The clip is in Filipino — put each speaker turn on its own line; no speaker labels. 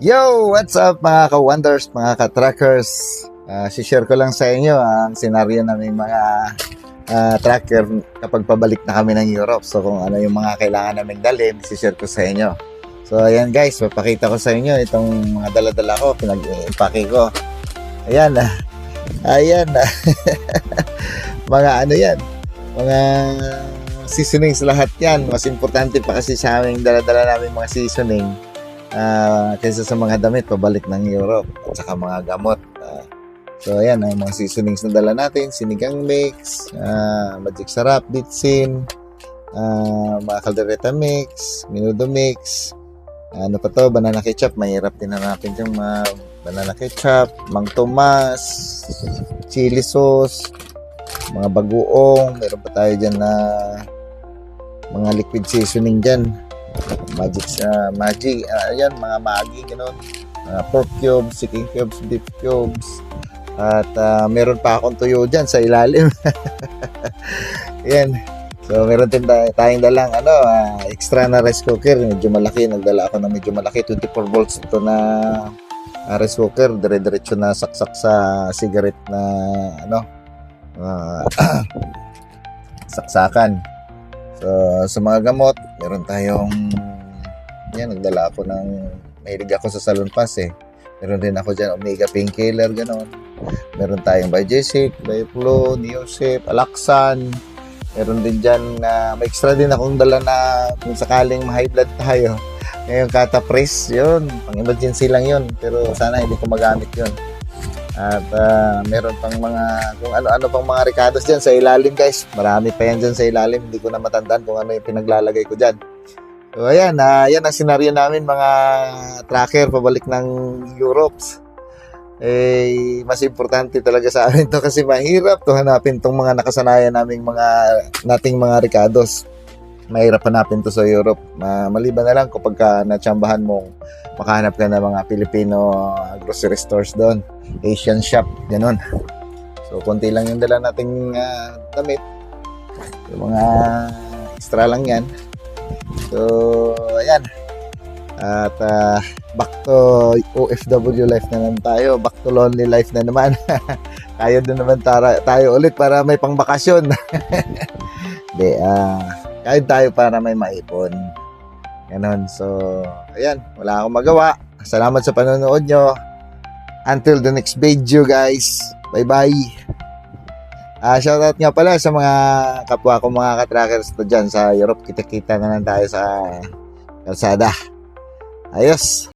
Yo! What's up mga ka-wonders, mga ka-trackers? Si-share ko lang sa inyo ang senaryo namin mga tracker kapag pabalik na kami ng Europe. So kung ano yung mga kailangan naming dalhin, si-share ko sa inyo. So ayan guys, papakita ko sa inyo itong mga dala-dala ko, pinag-impake ko. Ayan, ayan. Mga ano yan, mga seasonings lahat yan. Mas importante pa kasi sa aming dala-dala namin mga seasoning kaysa sa mga damit pabalik ng Europe at saka mga gamot. So ayan ang mga seasonings na dala natin: sinigang mix, magic sarap, bitsin, mga caldereta mix, menudo mix, ano pa to, banana ketchup. Mahirap din hanapin yung mga banana ketchup, mang tomas, chili sauce, mga bagoong. Meron pa tayo dyan na mga liquid seasoning dyan, magic, ayan, mga magi, gano'n, pork cubes, chicken cubes, beef cubes, at meron pa akong tuyo dyan sa ilalim. Ayan, so meron din tayong dalang extra na rice cooker, medyo malaki. Nagdala ako ng medyo malaki, 24 volts ito na rice cooker, dire-diretso na saksak sa cigarette na saksakan. So, sa mga gamot, meron tayong nagdala ako ng, mahilig ako sa Salon Pass Meron din ako dyan, Omega Painkiller, gano'n. Meron tayong Biogesic, Bioflow, Neosip, Alaxan. Meron din dyan, may extra din akong dala na kung sakaling ma-high blood tayo. Ngayon, Catapres, yun. Pang emergency lang yun. Pero sana hindi ko magamit yun. At meron pang mga, kung ano-ano pang mga ricados dyan sa ilalim guys. Marami pa yan dyan sa ilalim. Hindi ko na matandaan kung ano yung pinaglalagay ko dyan. So ayan, yan ang senaryo namin mga tracker pabalik ng Europe. Mas importante talaga sa amin to kasi mahirap to hanapin tong mga nakasanayan nating mga ricados. Mahirap hanapin to sa Europe. Maliban na lang kapag natsambahan mong makahanap ka ng mga Filipino grocery stores doon, Asian shop, ganun. So konti lang yung dala nating damit, yung mga extra lang yan. So ayan, at back to OFW life na naman tayo, back to lonely life na naman. Tayo din naman tayo ulit para may pangbakasyon. Hindi, kahit tayo para may maipon. Ganon. So, ayan. Wala akong magawa. Salamat sa panonood nyo. Until the next video, guys. Bye-bye. Shoutout nga pala sa mga kapwa ko, mga katrackers to dyan sa Europe. Kita-kita na lang tayo sa kalsada. Ayos.